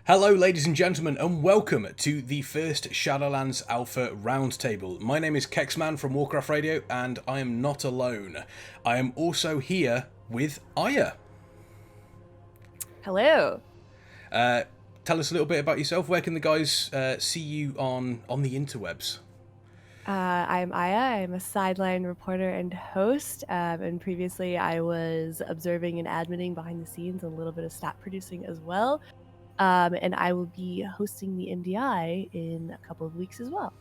Hello, ladies and gentlemen, and welcome to the first Shadowlands Alpha Roundtable. My name is Kexman from Warcraft Radio, and I am not alone. I am also here with Eiya. Hello. Tell us a little bit about yourself. Where can the guys see you on the interwebs? I'm Eiya. I'm a sideline reporter and host, and previously I was observing and adminning behind the scenes and a little bit of stat producing as well. And I will be hosting the MDI in a couple of weeks as well.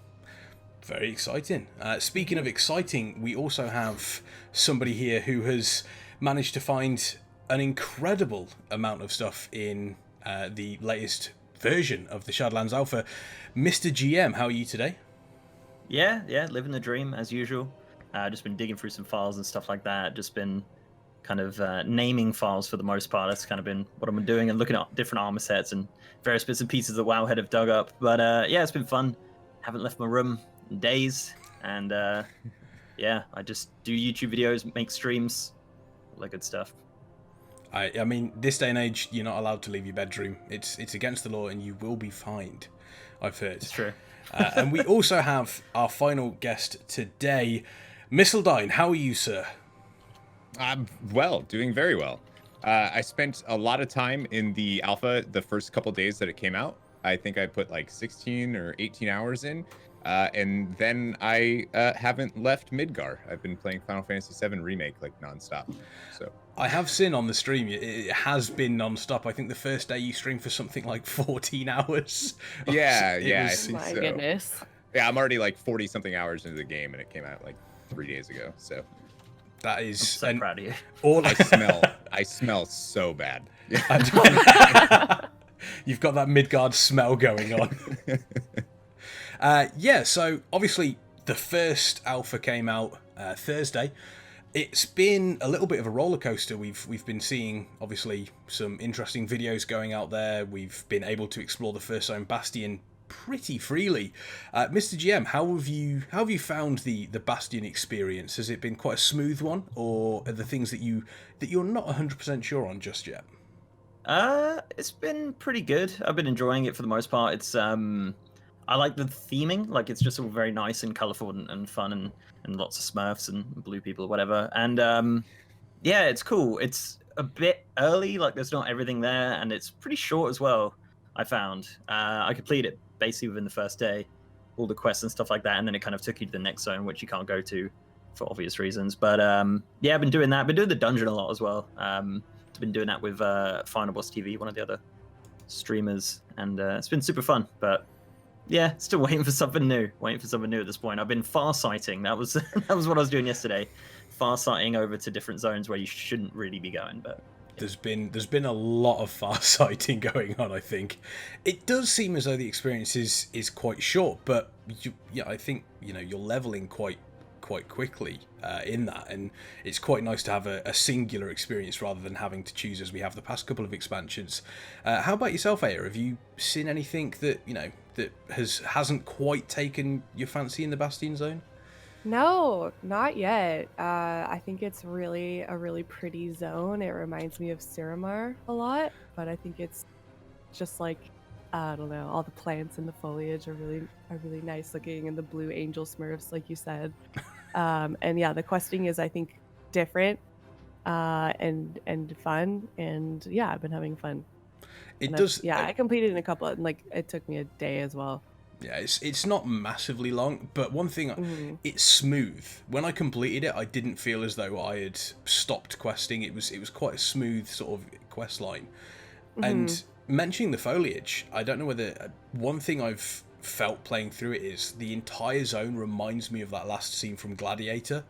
Very exciting. Speaking of exciting, we also have somebody here who has managed to find an incredible amount of stuff in the latest version of the Shadowlands Alpha. MrGM, how are you today? Yeah, living the dream as usual. Just been digging through some files and stuff like that. Just been kind of naming files for the most part. That's kind of been what I've been doing and looking at different armor sets and various bits and pieces that Wowhead have dug up. But yeah, it's been fun. Haven't left my room in days. And yeah, I just do YouTube videos, make streams, all that good stuff. I mean, this day and age, you're not allowed to leave your bedroom. It's against the law and you will be fined, I've heard. It's true. And we also have our final guest today, Missildine. How are you, sir? I'm doing very well. I spent a lot of time in the alpha the first couple days that it came out. I think I put like 16 or 18 hours in. And then I haven't left Midgar. I've been playing Final Fantasy VII Remake like nonstop. So I have seen on the stream, it has been nonstop. I think the first day you streamed for something like 14 hours. Yeah. My goodness. Yeah, I'm already like 40 something hours into the game and it came out like 3 days ago. So that is I'm so proud of you. All I smell so bad. You've got that Midgard smell going on. Yeah, so obviously the first alpha came out Thursday. It's been a little bit of a roller coaster. We've been seeing obviously some interesting videos going out there. We've been able to explore the first zone Bastion pretty freely. MrGM, how have you found the Bastion experience? Has it been quite a smooth one, or are there things that you're not 100% sure on just yet? It's been pretty good. I've been enjoying it for the most part. It's I like the theming, like it's just all very nice and colourful and fun and lots of Smurfs and blue people or whatever. And yeah, it's cool. It's a bit early, like there's not everything there, and it's pretty short as well, I found. I completed it basically within the first day, all the quests and stuff like that, and then it kind of took you to the next zone, which you can't go to for obvious reasons. But yeah, I've been doing that. I've been doing the dungeon a lot as well. I've been doing that with Final Boss TV, one of the other streamers, and it's been super fun. But yeah, still waiting for something new. At this point. I've been far-sighting. That was that was what I was doing yesterday. Far-sighting over to different zones where you shouldn't really be going. But yeah. There's been a lot of far-sighting going on. I think it does seem as though the experience is quite short, but I think you're leveling quite quickly in that, and it's quite nice to have a singular experience rather than having to choose as we have the past couple of expansions. How about yourself, Eiya? Have you seen anything that that hasn't quite taken your fancy in the Bastion zone? No, not yet. I think it's a really pretty zone. It reminds me of Siramar a lot, but I think it's just like, I don't know, all the plants and the foliage are really nice looking, and the blue angel smurfs, like you said. And yeah, the questing is, I think, different and fun, and yeah, I've been having fun. I completed in a couple, and like it took me a day as well. Yeah, it's not massively long, but one thing, it's smooth. When I completed it, I didn't feel as though I had stopped questing. It was quite a smooth sort of quest line. And mentioning the foliage, I don't know whether one thing I've felt playing through it is the entire zone reminds me of that last scene from Gladiator,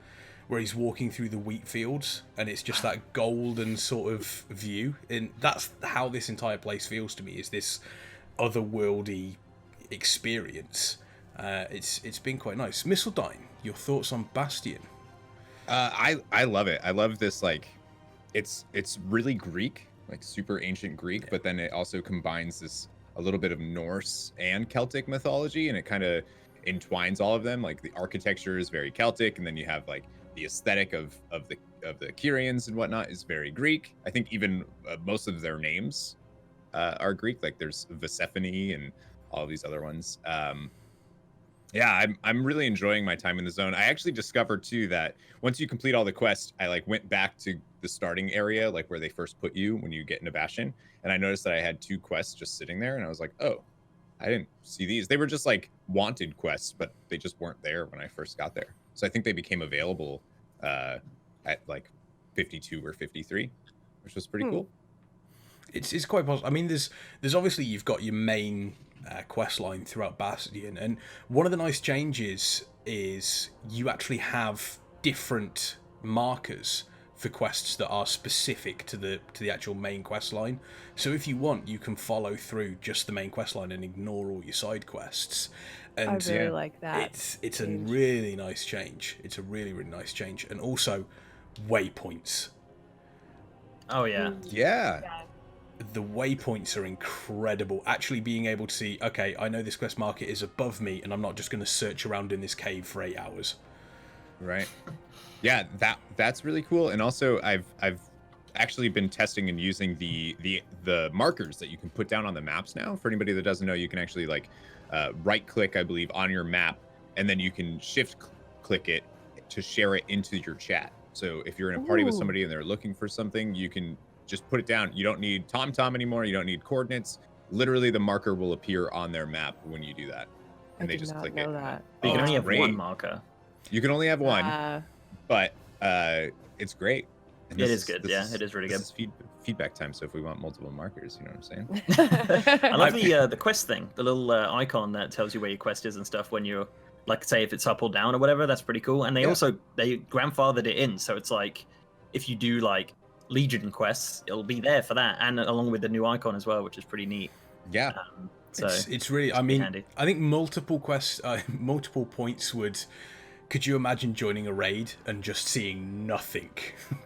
where he's walking through the wheat fields and it's just that golden sort of view, and that's how this entire place feels to me, is this otherworldly experience. It's been quite nice. Missildine, your thoughts on Bastion? I love it. I love this, like it's really Greek, like super ancient Greek, but then it also combines this a little bit of Norse and Celtic mythology, and it kind of entwines all of them. Like the architecture is very Celtic, and then you have like the aesthetic of the Kyrians and whatnot is very Greek. I think even most of their names are Greek. Like there's Persephone and all of these other ones. Yeah, I'm really enjoying my time in the zone. I actually discovered too that once you complete all the quests, I like went back to the starting area, like where they first put you when you get into Bastion, and I noticed that I had 2 quests just sitting there, and I was like, oh, I didn't see these. They were just like wanted quests, but they just weren't there when I first got there. So I think they became available at like 52 or 53, which was pretty cool. It's quite possible. I mean, there's obviously you've got your main quest line throughout Bastion, and one of the nice changes is you actually have different markers for quests that are specific to the actual main quest line. So if you want, you can follow through just the main quest line and ignore all your side quests. And I really like that. It's a really nice change. It's a really, really nice change. And also waypoints. Oh yeah. Yeah. The waypoints are incredible. Actually being able to see, okay, I know this quest marker is above me, and I'm not just going to search around in this cave for 8 hours. Right. Yeah, that's really cool. And also, I've actually been testing and using the markers that you can put down on the maps now. For anybody that doesn't know, you can actually like right click, I believe, on your map, and then you can shift click it to share it into your chat. So if you're in a party with somebody and they're looking for something, you can just put it down. You don't need TomTom anymore. You don't need coordinates. Literally, the marker will appear on their map when you do that, and they just click it. That. But you can only have great. one marker. You can only have one, but it's great. And It is good. Yeah, it is really good. This is feedback time. So if we want multiple markers, you know what I'm saying? I love the quest thing, the little icon that tells you where your quest is and stuff when you're, like, say if it's up or down or whatever. That's pretty cool. And they also they grandfathered it in, so it's like if you do like Legion quests, it'll be there for that, and along with the new icon as well, which is pretty neat. Yeah. So it's really, I mean, handy. I think multiple quests, multiple points would. Could you imagine joining a raid and just seeing nothing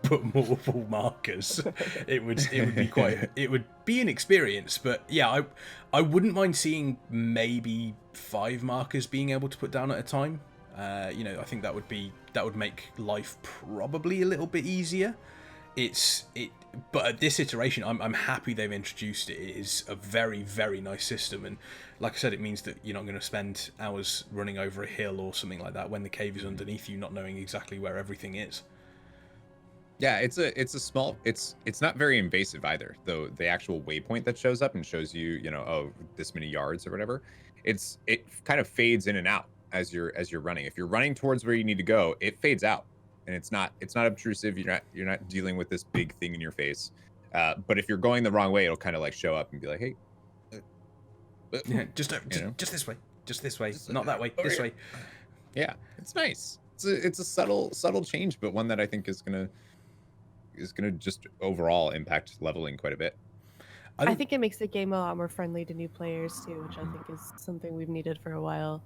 but multiple markers? It would be an experience, but yeah, I wouldn't mind seeing maybe 5 markers being able to put down at a time. I think that would make life probably a little bit easier. But at this iteration, I'm happy they've introduced it. It is a very, very nice system, and like I said, it means that you're not going to spend hours running over a hill or something like that when the cave is underneath you, not knowing exactly where everything is. Yeah, it's not very invasive either, though. The actual waypoint that shows up and shows you, this many yards or whatever, it kind of fades in and out as you're running. If you're running towards where you need to go, it fades out, and it's not obtrusive. You're not dealing with this big thing in your face. But if you're going the wrong way, it'll kind of like show up and be like, hey, just this way, not that way, this way. Yeah, it's nice. It's a subtle change, but one that I think is gonna just overall impact leveling quite a bit. I think it makes the game a lot more friendly to new players too, which I think is something we've needed for a while.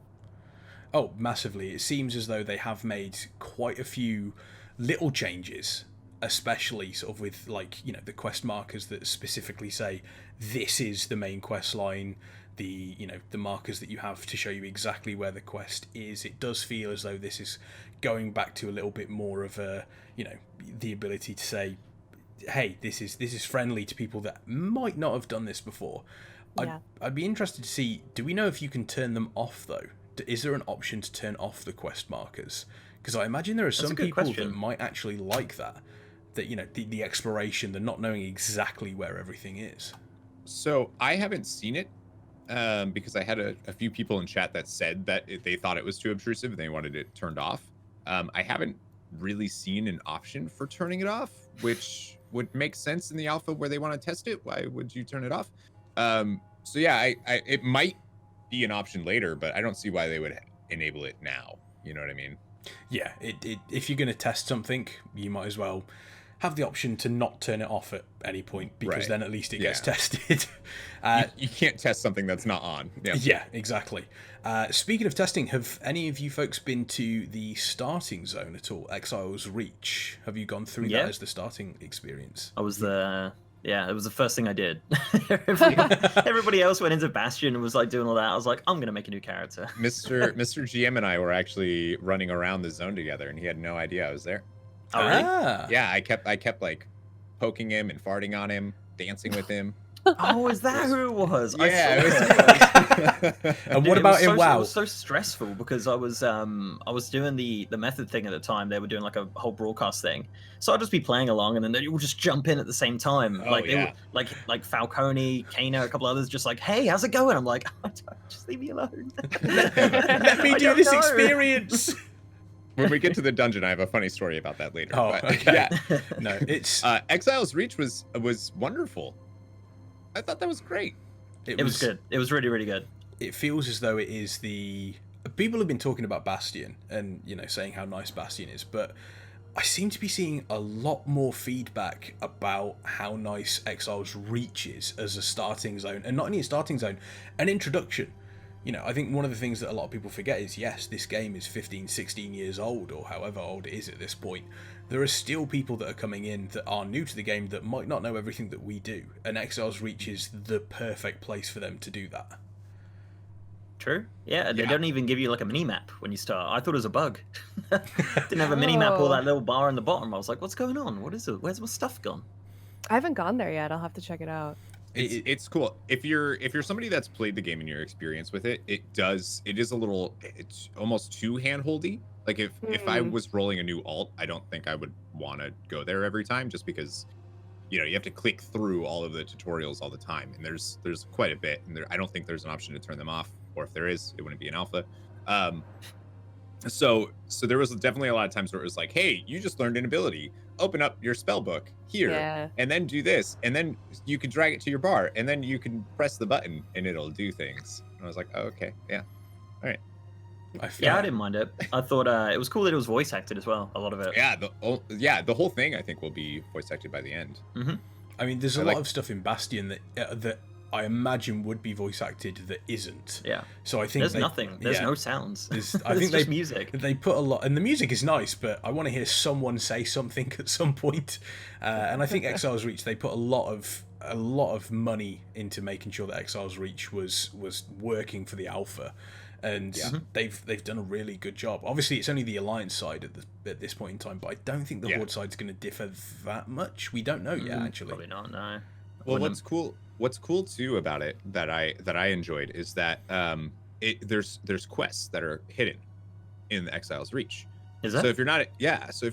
Oh, massively. It seems as though they have made quite a few little changes, especially sort of with the quest markers that specifically say this is the main quest line, the markers that you have to show you exactly where the quest is. It does feel as though this is going back to a little bit more of a, the ability to say, hey, this is friendly to people that might not have done this before. Yeah. I'd be interested to see, do we know if you can turn them off though? Is there an option to turn off the quest markers? Because I imagine there are some people that might actually like that the exploration, the not knowing exactly where everything is. So I haven't seen it because I had a few people in chat that said that they thought it was too obtrusive and they wanted it turned off. I haven't really seen an option for turning it off, which would make sense in the alpha where they want to test it. Why would you turn it off? So yeah, it might be an option later, but I don't see why they would enable it now. You know what I mean? Yeah, if you're going to test something, you might as well have the option to not turn it off at any point, because then at least it gets tested. You can't test something that's not on. Yeah, exactly. Speaking of testing, have any of you folks been to the starting zone at all? Exiles Reach. Have you gone through that as the starting experience? I was there. Yeah, it was the first thing I did. Everybody else went into Bastion and was like doing all that. I was like, I'm going to make a new character. MrGM and I were actually running around the zone together, and he had no idea I was there. Oh, really? Ah. Yeah, I kept like poking him and farting on him, dancing with him. Oh, is that who it was? Yeah, I saw it. And Dude, what about in It WoW? was so stressful because I was doing the method thing at the time. They were doing like a whole broadcast thing, so I'd just be playing along, and then they would just jump in at the same time. Oh, Like they yeah. were like Falcone, Kano, a couple others, just like, "Hey, how's it going?" I'm like, "Just leave me alone. Let me I do don't this know." experience. When we get to the dungeon, I have a funny story about that later. Oh, but, okay. Yeah. No, it's Exiles Reach was wonderful. I thought that was great. It was good. It was really, really good. It feels as though it is people have been talking about Bastion and saying how nice Bastion is, but I seem to be seeing a lot more feedback about how nice Exiles Reach is as a starting zone, and not only a starting zone, an introduction. I think one of the things that a lot of people forget is, yes, this game is 15, 16 years old, or however old it is at this point. There are still people that are coming in that are new to the game that might not know everything that we do, and Exiles Reach is the perfect place for them to do that. True. Yeah, they Yeah. don't even give you like a mini map when you start. I thought it was a bug. Didn't have a mini map or that little bar in the bottom. I was like, what's going on? What is it? Where's my stuff gone? I haven't gone there yet. I'll have to check it out. It's cool. If you're somebody that's played the game and your experience with it, it's almost too handholdy. Like if I was rolling a new alt, I don't think I would want to go there every time, just because you have to click through all of the tutorials all the time, and there's quite a bit, and I don't think there's an option to turn them off, or if there is, it wouldn't be an alpha. So there was definitely a lot of times where it was like, hey, you just learned an ability, open up your spell book here, Yeah. and then do this, and then you can drag it to your bar, and then you can press the button and it'll do things. And I was like, oh, okay, yeah, all right. Yeah, I didn't mind it. I thought it was cool that it was voice acted as well. A lot of it. Yeah, the whole thing I think will be voice acted by the end. Mm-hmm. I mean, there's a lot of stuff in Bastion that I imagine would be voice acted that isn't. Yeah. So I think There's nothing. There's no sounds. I think just music. They put a lot, and the music is nice, but I want to hear someone say something at some point. And I think Exiles Reach, they put a lot of money into making sure that Exiles Reach was working for the alpha, and they've done a really good job. Obviously, it's only the Alliance side at this point in time, but I don't think the Horde side's going to differ that much. We don't know yet, actually. Probably not. No. Well, what's cool too about it that I enjoyed is that there's quests that are hidden in the Exiles Reach. Is that? So if you're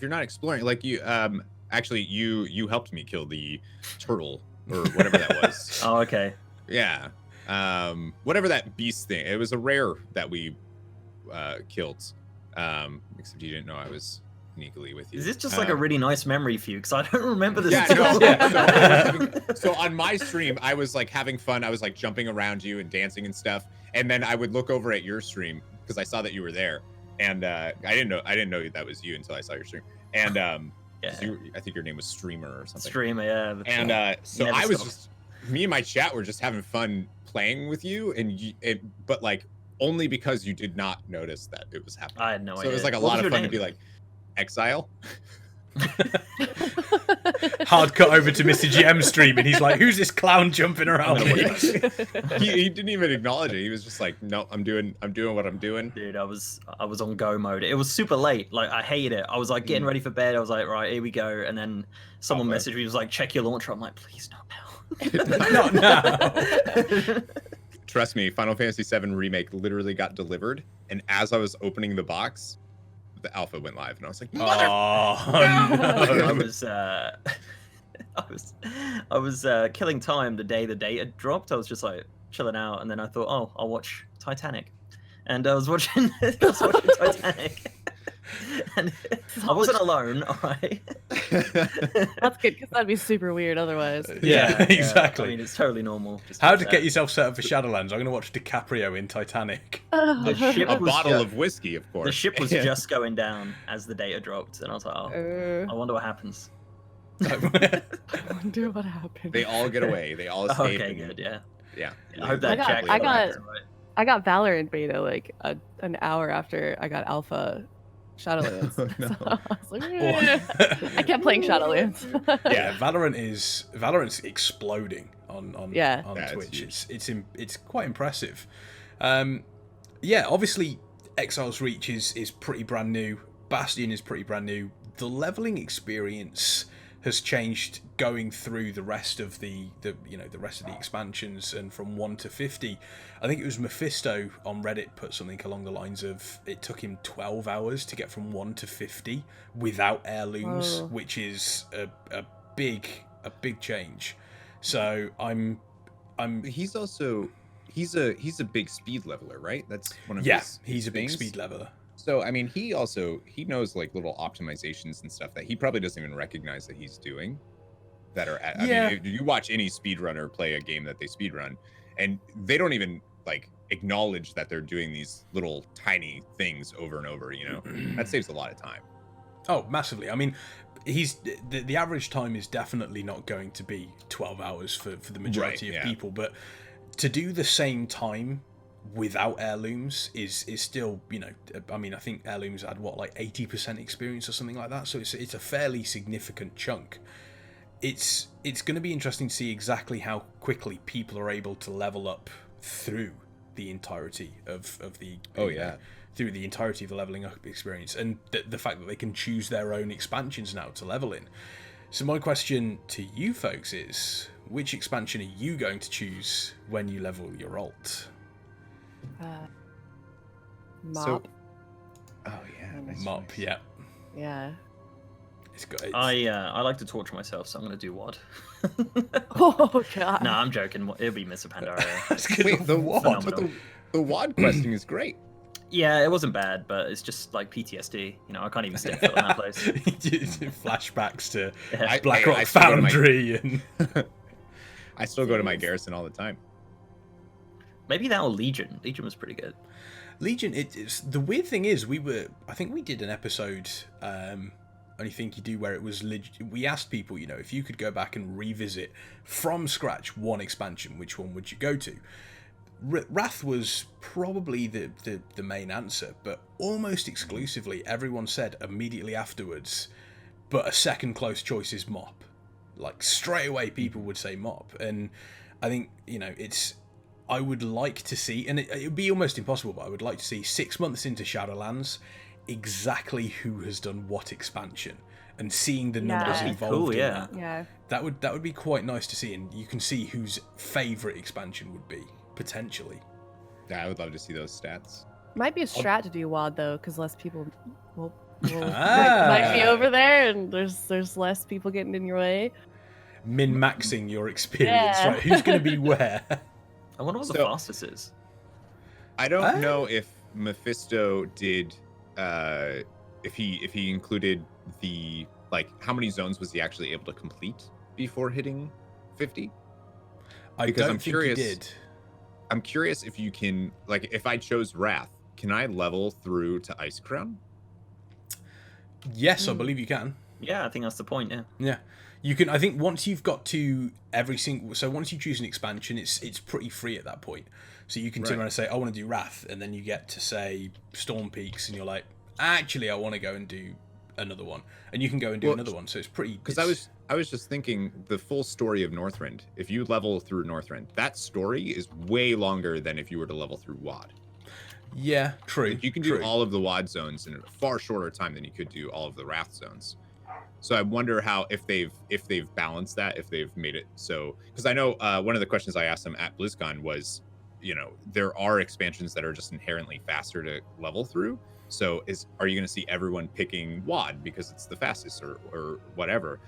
not exploring, like you actually you helped me kill the turtle or whatever that was. Oh, okay. Yeah. Whatever that beast thing. It was a rare that we killed. Except you didn't know I was sneakily with you. Is this just like a really nice memory for you? Because I don't remember this. Yeah, at all. So on my stream, I was like having fun. I was like jumping around you and dancing and stuff. And then I would look over at your stream because I saw that you were there. And I didn't know that was you until I saw your stream. And I think your name was Streamer or something. Streamer, yeah. And so I was just, me and my chat were just having fun playing with you, but like only because you did not notice that it was happening. I had no idea. So it was like a lot of fun to be like, Exile? Hard cut over to MrGM stream, and he's like, "Who's this clown jumping around me?" he didn't even acknowledge it. He was just like, "No, I'm doing what I'm doing." Dude, I was on go mode. It was super late. Like I hated it. I was like getting ready for bed. I was like, right, here we go. And then someone messaged me. Was like, check your launcher. I'm like, please not now. Not now. Trust me, Final Fantasy VII Remake literally got delivered, and as I was opening the box, the alpha went live, and I was like, I was killing time the day the data dropped. I was just like chilling out, and then I thought, oh, I'll watch Titanic, and I was watching Titanic. And I wasn't alone, all right. That's good, because that'd be super weird otherwise. Yeah, exactly. I mean, it's totally normal. Just How to get yourself set up for Shadowlands? I'm going to watch DiCaprio in Titanic. The ship a was bottle of whiskey, of course. The ship was just going down as the data dropped, and I was like, oh, I wonder what happens. I wonder what happened. They all get away. They all escape. Okay, good, yeah. Yeah. I hope that Jack. I got Valorant beta like an hour after I got Alpha Shadowlands. No. So I was like, I kept playing Shadowlands. Yeah, Valorant's exploding on Twitch. It's quite impressive. Yeah, obviously Exiles Reach is pretty brand new. Bastion is pretty brand new. The leveling experience has changed going through the rest of the rest of the expansions, and from 1 to 50. I think it was Mephisto on Reddit put something along the lines of it took him 12 hours to get from 1 to 50 without heirlooms, which is a big change. So he's a big speed leveler, right? That's one of he's a big speed leveler. So I mean, he knows like little optimizations and stuff that he probably doesn't even recognize that he's doing. That are I mean, if you watch any speedrunner play a game that they speedrun, and they don't even like acknowledge that they're doing these little tiny things over and over. You know, that saves a lot of time. Oh, massively. I mean, the average time is definitely not going to be 12 hours for the majority of people, but to do the same time without heirlooms is still, you know, I mean, I think heirlooms had like 80% experience or something like that, so it's a fairly significant chunk. It's going to be interesting to see exactly how quickly people are able to level up through the entirety of the through the entirety of the leveling up experience, and the fact that they can choose their own expansions now to level in. So my question to you folks is, which expansion are you going to choose when you level your alt? Mop. Nice Mop, choice. Yeah. It's good. I like to torture myself, so I'm gonna do WAD. Oh god. No, I'm joking. It'll be Miss Pandaria. That's good. Wait, the Phenomenal. WAD, but the WAD questing is great. Yeah, it wasn't bad, but it's just like PTSD. You know, I can't even step foot in that place. Flashbacks to Yeah. Blackrock I still go to my- Foundry and I still go to my garrison all the time. Maybe that or Legion. Legion was pretty good. Legion. It's the weird thing is I think we did an episode. Only Think You Do, where it was we asked people, you know, if you could go back and revisit from scratch one expansion, which one would you go to? Wrath was probably the main answer, but almost exclusively everyone said immediately afterwards, but a second close choice is Mop. Like straight away people would say Mop, and I think, you know, I would like to see, and it would be almost impossible, but I would like to see 6 months into Shadowlands exactly who has done what expansion, and seeing the numbers That'd be involved cool, in yeah. that. Yeah. That would be quite nice to see, and you can see whose favourite expansion would be, potentially. Yeah, I would love to see those stats. Might be a strat to do WAD though, because less people will Ah. might be over there, and there's less people getting in your way. Min-maxing your experience, Yeah. right? Who's going to be where? I wonder what the So- fastest is. I don't know if Mephisto did, if he included the, like, how many zones was he actually able to complete before hitting 50? I Because don't I'm think curious- he did. I'm curious if you can, like, if I chose Wrath, can I level through to Ice Crown? Yes, I believe you can. Yeah, I think that's the point. Yeah. Yeah, you can. I think once you've got to every single, so once you choose an expansion, it's pretty free at that point. So you can turn Right. around and say, I want to do Wrath, and then you get to say Storm Peaks, and you're like, actually, I want to go and do another one, and you can go and do Well, another one. So it's pretty. Because I was just thinking the full story of Northrend. If you level through Northrend, that story is way longer than if you were to level through WAD. Yeah, true. Like, you can do true. all of the WAD zones in a far shorter time than you could do all of the Wrath zones. So I wonder how if they've balanced that, if they've made it so. Because I know one of the questions I asked them at BlizzCon was, you know, there are expansions that are just inherently faster to level through. So are you going to see everyone picking WAD because it's the fastest or whatever?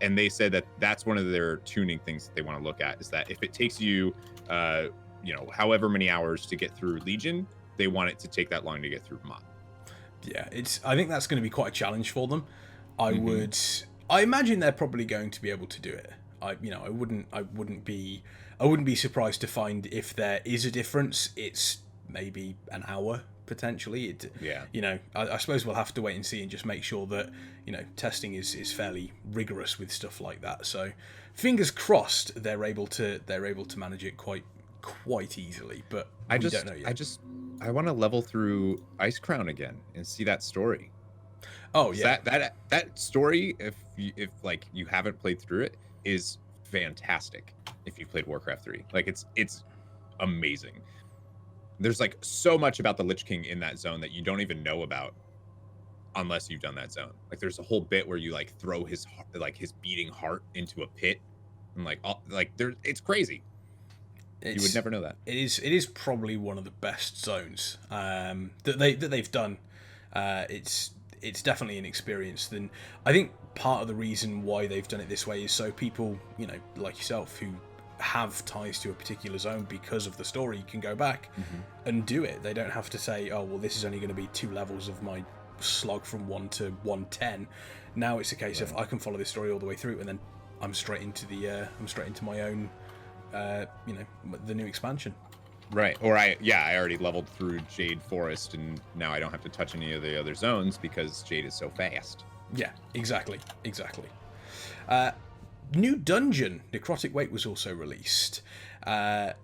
And they said that that's one of their tuning things that they want to look at, is that if it takes you, you know, however many hours to get through Legion, they want it to take that long to get through Mod. Yeah, I think that's going to be quite a challenge for them. I imagine they're probably going to be able to do it. I wouldn't be surprised to find if there is a difference. It's maybe an hour potentially. Yeah. You know, I suppose we'll have to wait and see and just make sure that, you know, testing is fairly rigorous with stuff like that. So, fingers crossed they're able to manage it quite easily. But we don't know yet. I want to level through Ice Crown again and see that story. Oh yeah, That story, if like you haven't played through it, is fantastic. If you played Warcraft 3, like it's amazing. There's like so much about the Lich King in that zone that you don't even know about, unless you've done that zone. Like there's a whole bit where you like throw his beating heart into a pit, and it's crazy. You would never know that. It is probably one of the best zones that they've done. It's definitely an experience. And I think part of the reason why they've done it this way is so people, like yourself, who have ties to a particular zone because of the story, can go back and do it. They don't have to say, oh, well, this is only going to be 2 levels of my slog from 1 to 110. Now it's a case of I can follow this story all the way through, and then I'm straight into my own, the new expansion. Right. Or I already leveled through Jade Forest, and now I don't have to touch any of the other zones because Jade is so fast. Yeah, exactly. New dungeon, Necrotic Wake, was also released. What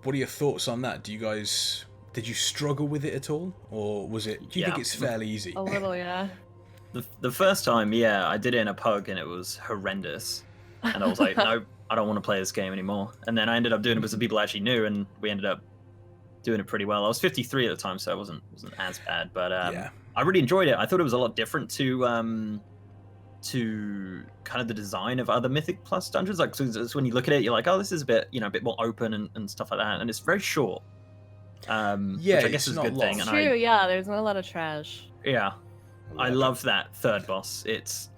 are your thoughts on that? Did you struggle with it at all, or do you think it's fairly easy? A little, yeah. The first time, I did it in a pug and it was horrendous, and I was like, no, I don't want to play this game anymore. And then I ended up doing it with some people I actually knew, and we ended up doing it pretty well. I was 53 at the time, so it wasn't as bad, but I really enjoyed it. I thought it was a lot different to kind of the design of other Mythic Plus dungeons. Like, so when you look at it, you're like, oh, this is a bit more open and stuff like that, and it's very short. Which I guess is a good thing. It's true, yeah. There's not a lot of trash. Yeah, I love that third boss. It's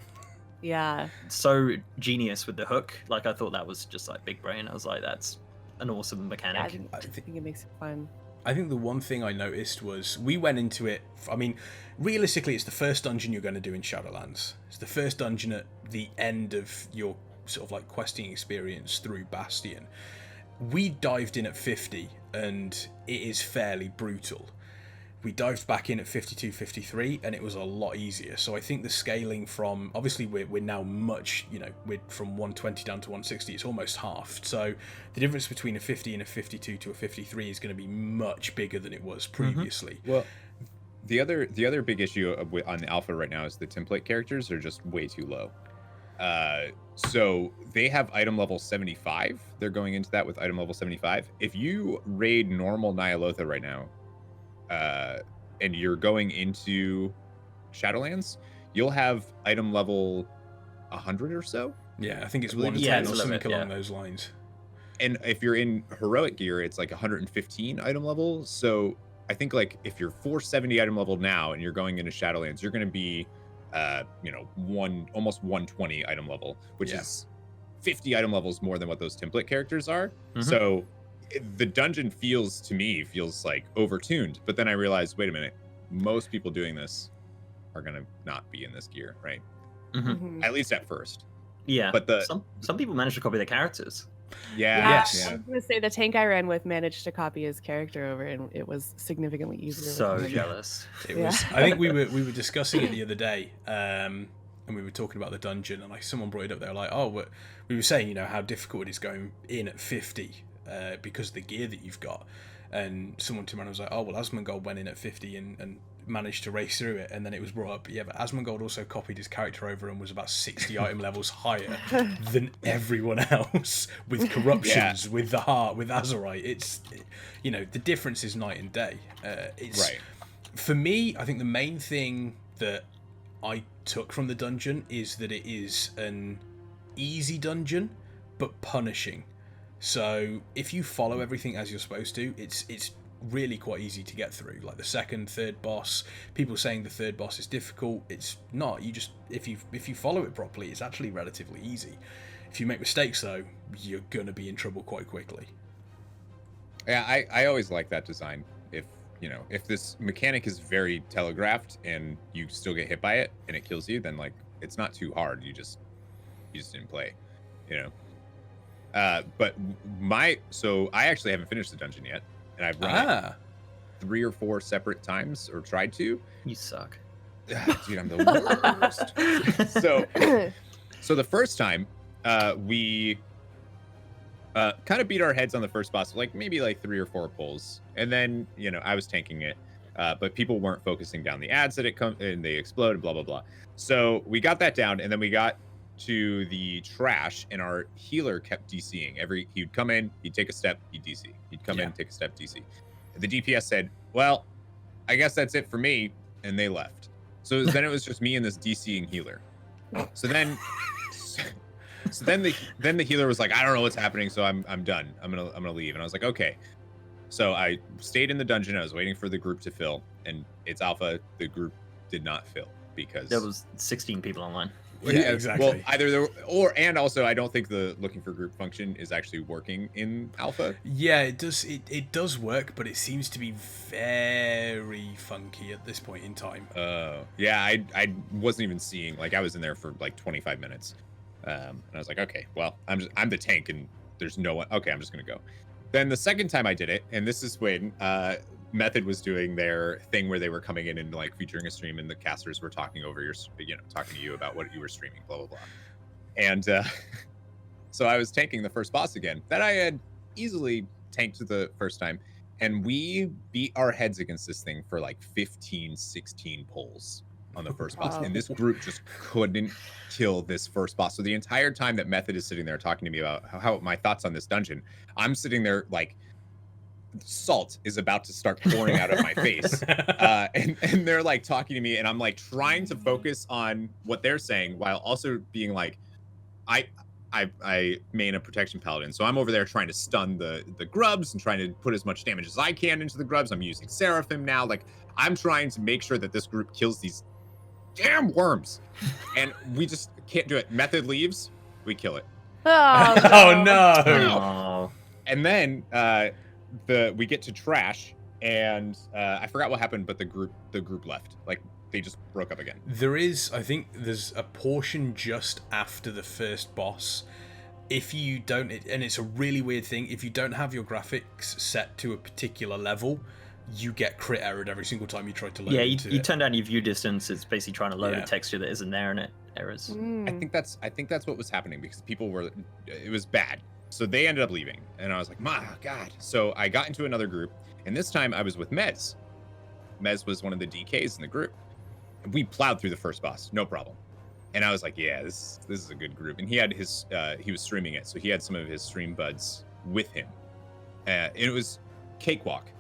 so genius with the hook. Like, I thought that was just like big brain. I was like, that's an awesome mechanic. Yeah, I think it makes it fun. I think the one thing I noticed was we went into it. I mean, realistically, it's the first dungeon you're going to do in Shadowlands. It's the first dungeon at the end of your sort of like questing experience through Bastion. We dived in at 50, and it is fairly brutal. We dived back in at 52, 53, and it was a lot easier. So I think the scaling from, obviously we're now much, we're from 120 down to 160, it's almost halved. So the difference between a 50 and a 52 to a 53 is going to be much bigger than it was previously. Well, the other big issue on the alpha right now is the template characters are just way too low. So they have item level 75. They're going into that with item level 75. If you raid normal Nyalotha right now, and you're going into Shadowlands, you'll have item level 100 or so. Yeah, I think it's 110 or something along those lines. And if you're in heroic gear, it's like 115 item level. So I think like if you're 470 item level now and you're going into Shadowlands, you're going to be almost 120 item level, which is 50 item levels more than what those template characters are. So the dungeon feels like overtuned, but then I realized, wait a minute, most people doing this are gonna not be in this gear, right? At least at first. Yeah, but some people manage to copy the characters. I was gonna say the tank I ran with managed to copy his character over, and it was significantly easier. So jealous. It was. I think we were discussing it the other day, and we were talking about the dungeon, and someone brought it up. They were like, "Oh, we were saying, how difficult it is going in at 50 because of the gear that you've got." And someone to me was like, "Oh, well, Asmongold went in at 50 and managed to race through it." And then it was brought up, but Asmongold also copied his character over and was about 60 item levels higher than everyone else, with corruptions, with the heart, with Azerite. It's, the difference is night and day. For me, I think the main thing that I took from the dungeon is that it is an easy dungeon, but punishing. So if you follow everything as you're supposed to, it's really quite easy to get through. Like the second, third boss, people saying the third boss is difficult. It's not. You just if you follow it properly, it's actually relatively easy. If you make mistakes though, you're gonna be in trouble quite quickly. Yeah, I always like that design. If this mechanic is very telegraphed and you still get hit by it and it kills you, then like it's not too hard. You just didn't play, But I actually haven't finished the dungeon yet, and I've run it 3 or 4 separate times, or tried to. You suck. Dude, I'm the worst. So the first time, we kind of beat our heads on the first boss, like maybe like 3 or 4 pulls, and then I was tanking it, but people weren't focusing down the ads that it come and they explode, blah blah blah. So we got that down, and then we got to the trash, and our healer kept DCing. He'd come in, he'd take a step, he'd DC. He'd come in, take a step, DC. The DPS said, "Well, I guess that's it for me," and they left. So then it was just me and this DCing healer. So then the healer was like, I don't know what's happening, so I'm done. I'm gonna leave. And I was like, okay. So I stayed in the dungeon. I was waiting for the group to fill, and it's alpha. The group did not fill because there was 16 people online. Yeah, exactly. Well, either there and also I don't think the looking for group function is actually working in alpha. Yeah, it does. It does work, but it seems to be very funky at this point in time. Yeah, I wasn't even seeing, like, I was in there for like 25 minutes, and I was like, okay, well, I'm the tank, and there's no one. Okay, I'm just gonna go. Then the second time I did it, and this is when Method was doing their thing where they were coming in and like featuring a stream, and the casters were talking over your, talking to you about what you were streaming, blah blah blah. And so I was tanking the first boss again that I had easily tanked the first time, and we beat our heads against this thing for like 15, 16 pulls on the first boss, and this group just couldn't kill this first boss. So the entire time that Method is sitting there talking to me about how my thoughts on this dungeon, I'm sitting there like salt is about to start pouring out of my face, and they're like talking to me, and I'm like trying to focus on what they're saying while also being like, I main a protection paladin, so I'm over there trying to stun the grubs and trying to put as much damage as I can into the grubs. I'm using Seraphim now, like I'm trying to make sure that this group kills these damn worms, and we just can't do it. Method leaves, we kill it. Oh, no. Oh. And then we get to trash, and I forgot what happened, but the group left. Like they just broke up again. I think there's a portion just after the first boss. If you don't, and it's a really weird thing, if you don't have your graphics set to a particular level, you get crit errored every single time you try to load Yeah, into you it. turn down your view distance. It's basically trying to load Yeah. a texture that isn't there, and it errors. I think that's what was happening, because people were, it was bad. So they ended up leaving, and I was like, my God. So I got into another group, and this time I was with Mez. Mez was one of the DKs in the group. And we plowed through the first boss, no problem. And I was like, yeah, this is a good group. And he had his, he was streaming it, so he had some of his stream buds with him. And it was cakewalk.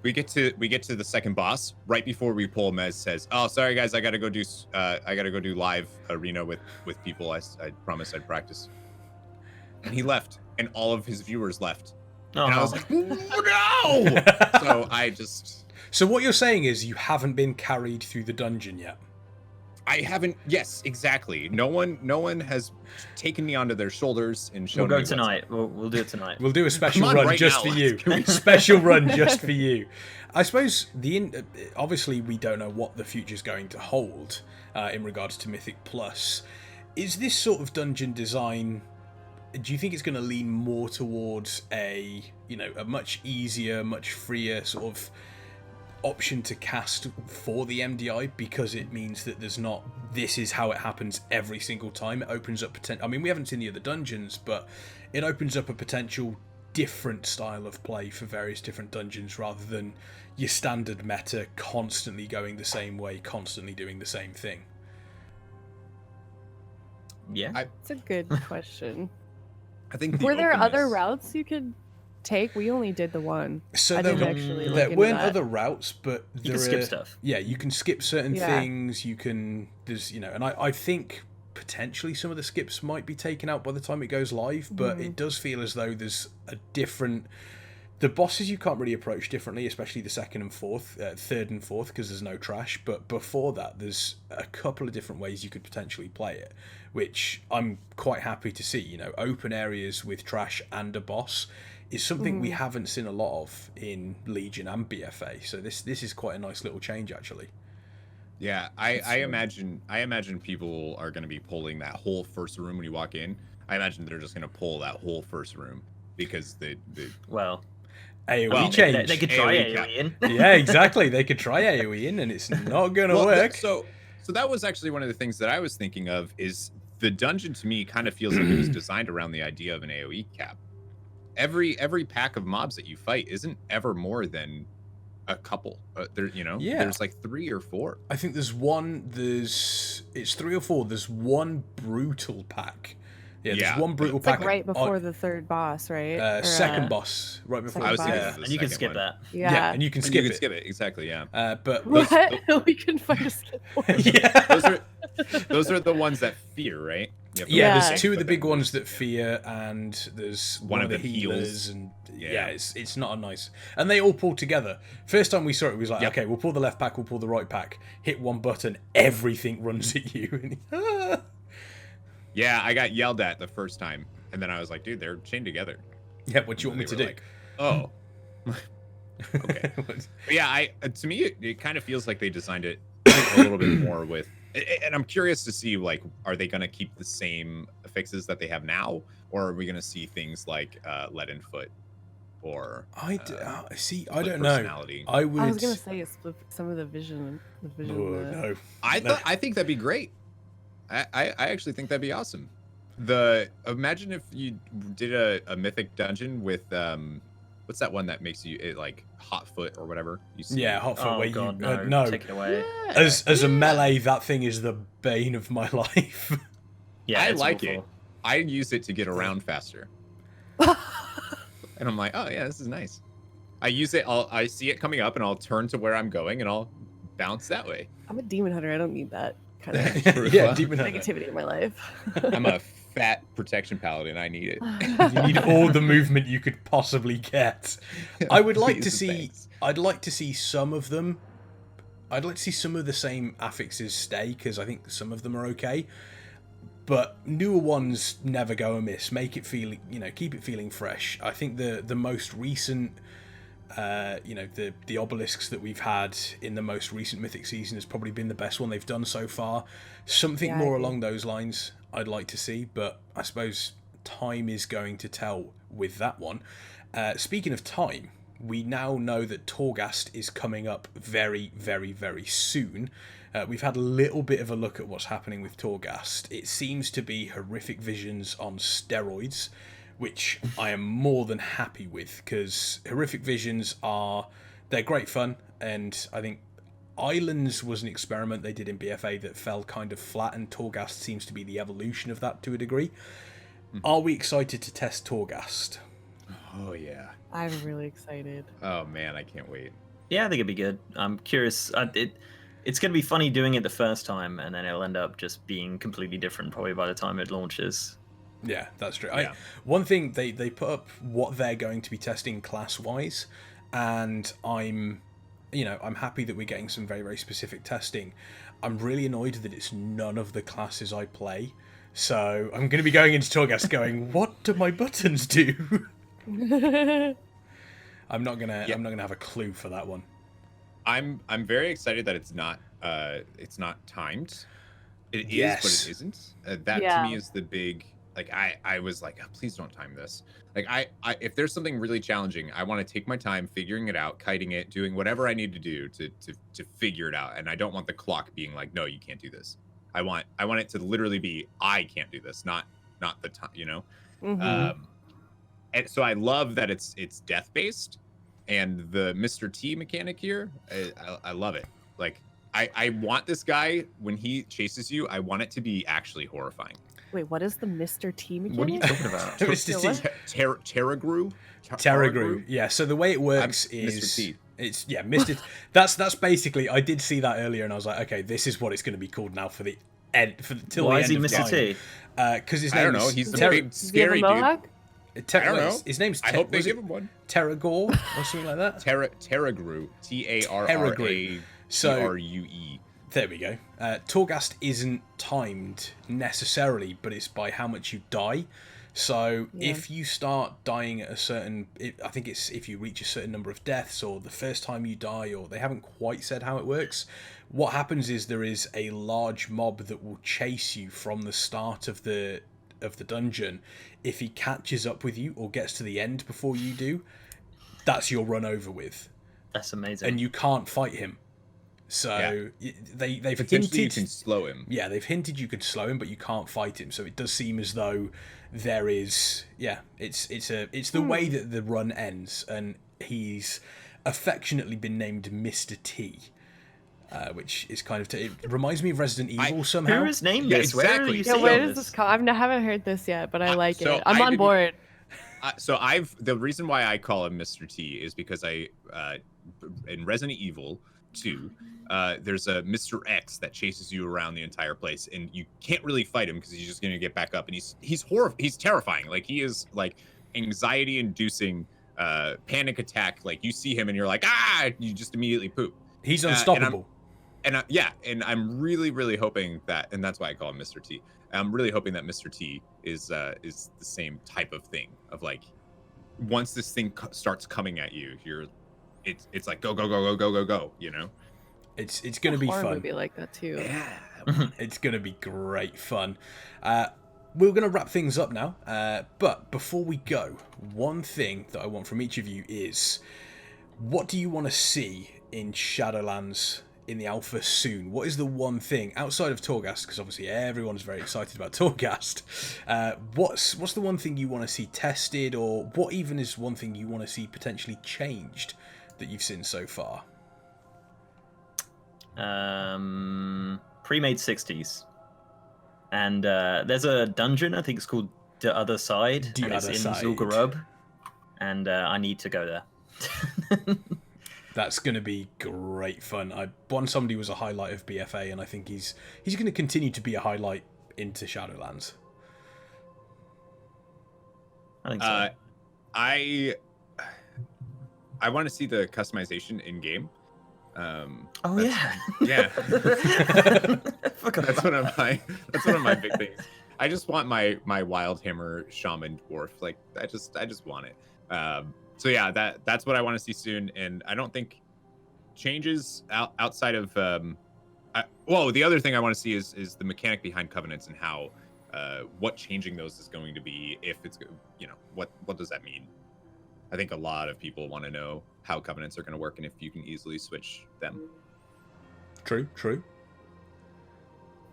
We get to the second boss. Right before we pull, Mez says, "Oh, sorry guys, I gotta go do live arena with people. I promised I'd practice." And he left, and all of his viewers left. Oh, And I was like, "Oh, no!" So I just. So what you're saying is you haven't been carried through the dungeon yet. I haven't. Yes, exactly. No one has taken me onto their shoulders and shown we'll me go tonight. We'll do it tonight. We'll do a special Come on, run right just now. for you. Special run just for you. I suppose obviously we don't know what the future's going to hold in regards to Mythic Plus. Is this sort of dungeon design? Do you think it's going to lean more towards a much easier, much freer sort of option to cast for the MDI, because it means that there's not, this is how it happens every single time? It opens up I mean, we haven't seen the other dungeons, but it opens up a potential different style of play for various different dungeons, rather than your standard meta constantly going the same way, constantly doing the same thing. Yeah. It's a good question. I think. Were there other routes you could take? We only did the one. So I there, didn't actually look there into weren't that. other routes, but You there can skip are, stuff. Yeah, you can skip certain Yeah. things. You can, and I think potentially some of the skips might be taken out by the time it goes live, but it does feel as though there's a different. The bosses you can't really approach differently, especially the third and fourth, because there's no trash. But before that, there's a couple of different ways you could potentially play it, which I'm quite happy to see. Open areas with trash and a boss is something we haven't seen a lot of in Legion and BFA. So this is quite a nice little change, actually. Yeah, I imagine people are going to be pulling that whole first room when you walk in. I imagine they're just going to pull that whole first room because Well, AoE change. they could try AoE AoE in. Yeah, exactly. They could try AoE in, and it's not going to work. So that was actually one of the things that I was thinking of. Is the dungeon to me kind of feels like it was designed around the idea of an AoE cap. Every pack of mobs that you fight isn't ever more than a couple. There's like 3 or 4. I think it's 3 or 4. There's one brutal pack there's Yeah, one brutal It's like pack. right before the third boss, right? Or, Second boss, right before. second I was thinking boss. of the And you can second skip one. that. Yeah. and you can And skip you it. can skip it, exactly, yeah. But What? We can find a skip point. yeah. Those are the ones that fear, right? You have to Yeah, Yeah. there's two of the but big then ones there's- that fear, and there's one of the them healers, heals. and Yeah. it's not a nice. And they all pull together. First time we saw it, we was like, Yep. okay, we'll pull the left pack, we'll pull the right pack, hit one button, everything runs at you. And Yeah, I got yelled at the first time, and then I was like, dude, they're chained together. yeah, what do you want me They to were do? like, oh. Okay. But yeah, to me, it kind of feels like they designed it a little bit more with, and I'm curious to see, like, are they going to keep the same fixes that they have now, or are we going to see things like lead and foot, or See, I split don't know. personality? I would. I was gonna say it's some of the vision. Oh, no. I think that'd be great. I actually think that'd be awesome. Imagine if you did a mythic dungeon with what's that one that makes you like hot foot or whatever? You see? Yeah, hot foot. Oh where god, you no. no. Take it away. As a melee, that thing is the bane of my life. Yeah, I it's like awful. it. I use it to get around faster, and I'm like, oh yeah, this is nice. I use it. I see it coming up, and I'll turn to where I'm going, and I'll bounce that way. I'm a demon hunter. I don't need that kind of yeah, demon hunter. negativity in my life. I'm a fat protection paladin. I need it. You need all the movement you could possibly get. I would like to Please, see. thanks. I'd like to see some of them. I'd like to see some of the same affixes stay, because I think some of them are okay. But newer ones never go amiss. Make it feel, keep it feeling fresh. I think the most recent, the obelisks that we've had in the most recent Mythic season has probably been the best one they've done so far. Something Yeah, I more agree. along those lines I'd like to see, but I suppose time is going to tell with that one. Speaking of time, we now know that Torghast is coming up very, very, very soon. We've had a little bit of a look at what's happening with Torghast. It seems to be horrific visions on steroids, which I am more than happy with, because horrific visions they're great fun, and I think Islands was an experiment they did in BFA that fell kind of flat, and Torghast seems to be the evolution of that to a degree. Are we excited to test Torghast? Oh yeah. I'm really excited. Oh man, I can't wait. Yeah, I think it'd be good. I'm curious. It's going to be funny doing it the first time, and then it'll end up just being completely different probably by the time it launches. Yeah, that's true. Yeah. One thing, they put up what they're going to be testing class-wise, and I'm happy that we're getting some very, very specific testing. I'm really annoyed that it's none of the classes I play, so I'm going to be going into Torghast going, what do my buttons do? I'm not gonna have a clue for that one. I'm very excited that it's not timed. It is, Yes. but it isn't. That Yeah. to me is the big. Like I was like, oh, please don't time this. Like I if there's something really challenging, I want to take my time figuring it out, kiting it, doing whatever I need to do to figure it out. And I don't want the clock being like, no, you can't do this. I want it to literally be, I can't do this, not the time, Mhm. And so I love that it's death based, and the Mr. T mechanic here, I love it. Like I want this guy when he chases you, I want it to be actually horrifying. Wait, what is the Mr. T mechanic? What are you talking about? Mr. T. What? Terragru? Terragru. Yeah, so the way it works I'm is Mr. T. it's Mr. That's basically, I did see that earlier and I was like, okay, this is what it's going to be called now for the end till Why the is he end of Mr. time. T? Because his name I don't know. is He's the Ter- big Does he have a scary dude. mohawk? I don't know. His name's I hope they was give it him one. Terragor or something like that. Terragru. Tarrararue. So there we go. Torghast isn't timed necessarily, but it's by how much you die. So Yeah. if you start dying at I think it's if you reach a certain number of deaths, or the first time you die, or they haven't quite said how it works. What happens is there is a large mob that will chase you from the start of the dungeon. If he catches up with you or gets to the end before you do, that's your run over with, That's amazing. and you can't fight him. So they've Potentially you hinted. can slow him. Yeah, they've hinted you could slow him, but you can't fight him. So it does seem as though there is. Yeah, it's the way that the run ends, and he's affectionately been named Mr. T. which is kind of it reminds me of Resident Evil somehow. Who is named Yeah, this? Where exactly. are you Yeah, seeing where does this? this come? I haven't heard this yet, but I like so it. I'm I on didn't- board. So the reason why I call him Mr. T is because in Resident Evil 2, there's a Mr. X that chases you around the entire place, and you can't really fight him because he's just gonna get back up, and he's terrifying. Like, he is like anxiety-inducing, panic attack. Like, you see him and you're like, ah, you just immediately poop. He's unstoppable. And I'm really, really hoping that, and that's why I call him Mr. T. I'm really hoping that Mr. T is the same type of thing of like, once this thing starts coming at you, it's like go go go go go go go. You know, it's gonna be Horror fun. movie like that too. Yeah, it's gonna be great fun. We're gonna wrap things up now, but before we go, one thing that I want from each of you is, what do you want to see in Shadowlands in the alpha soon? What is the one thing outside of Torghast, because obviously everyone's very excited about Torghast, what's the one thing you want to see tested, or what even is one thing you want to see potentially changed that you've seen so far? Pre-made 60s, and there's a dungeon, I think it's called The Other Side, The and it's Other in Side. Zul'Gurub, and I need to go there. That's going to be great fun. Somebody was a highlight of BFA, and I think he's going to continue to be a highlight into Shadowlands. I think so. I want to see the customization in game. Oh yeah. Yeah. Forgot That's about one of my big things. I just want my Wildhammer Shaman Dwarf. Like, I just want it. So yeah, that's what I want to see soon, and I don't think changes outside of the other thing I want to see is the mechanic behind covenants and how what changing those is going to be, if it's, you know, what does that mean? I think a lot of people want to know how covenants are going to work and if you can easily switch them. True.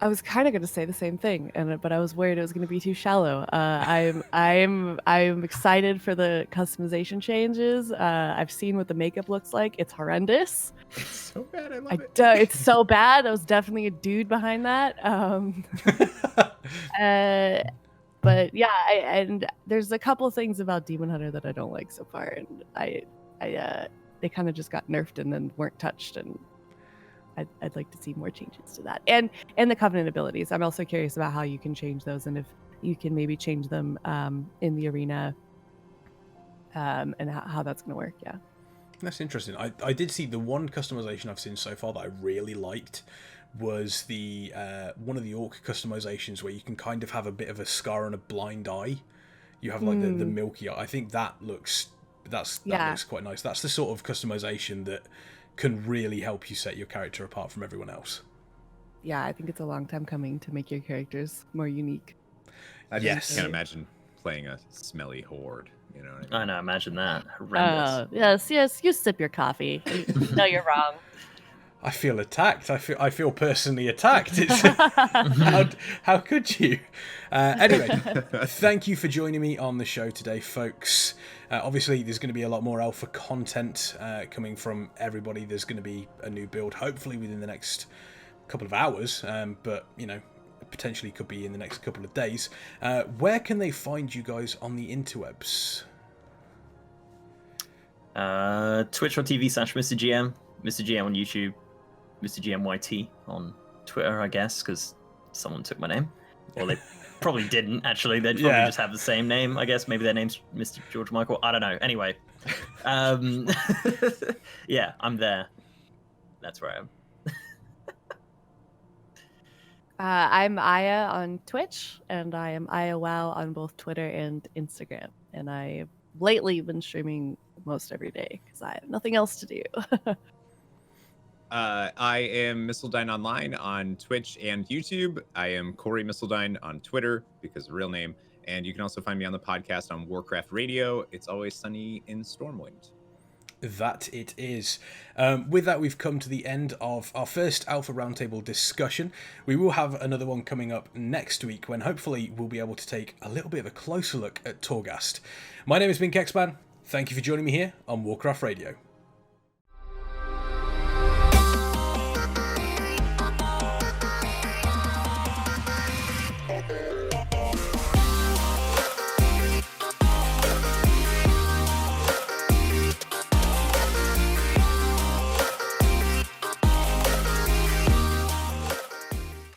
I was kind of going to say the same thing, but I was worried it was going to be too shallow. I'm excited for the customization changes. I've seen what the makeup looks like. It's horrendous. It's so bad. I love it. It's so bad. There was definitely a dude behind that. But yeah, and there's a couple of things about Demon Hunter that I don't like so far, and they kind of just got nerfed and then weren't touched, and I'd like to see more changes to that, and the Covenant abilities. I'm also curious about how you can change those, and if you can maybe change them in the arena, and how that's going to work. Yeah, That's interesting. I did see the one customization I've seen so far that I really liked was the one of the orc customizations where you can kind of have a bit of a scar and a blind eye. You have like the milky eye. I think that looks quite nice. That's the sort of customization that can really help you set your character apart from everyone else. Yeah, I think it's a long time coming to make your characters more unique. I Yes. can't imagine playing a smelly horde. You know what I mean? I know, imagine that. Horrendous. Yes, you sip your coffee. No, you're wrong. I feel attacked. I feel personally attacked. It's how could you? Anyway, thank you for joining me on the show today, folks. Obviously, there's going to be a lot more alpha content coming from everybody. There's going to be a new build, hopefully within the next couple of hours, but you know, potentially could be in the next couple of days. Where can they find you guys on the interwebs? Twitch.tv/MrGM, MrGM on YouTube, MrGMYT on Twitter, I guess, because someone took my name. Or they probably didn't, actually. They'd probably just have the same name, I guess. Maybe their name's Mr. George Michael. I don't know. Anyway. Yeah, I'm there. That's where I am. I'm Eiya on Twitch, and I am Eiya Wow on both Twitter and Instagram. And I've lately been streaming most every day because I have nothing else to do. I am Missildine Online on Twitch and YouTube. I am Corey Missildine on Twitter because the real name. And you can also find me on the podcast on Warcraft Radio. It's always sunny in Stormwind. That it is. With that, we've come to the end of our first Alpha Roundtable discussion. We will have another one coming up next week when hopefully we'll be able to take a little bit of a closer look at Torghast. My name has been Kexman. Thank you for joining me here on Warcraft Radio.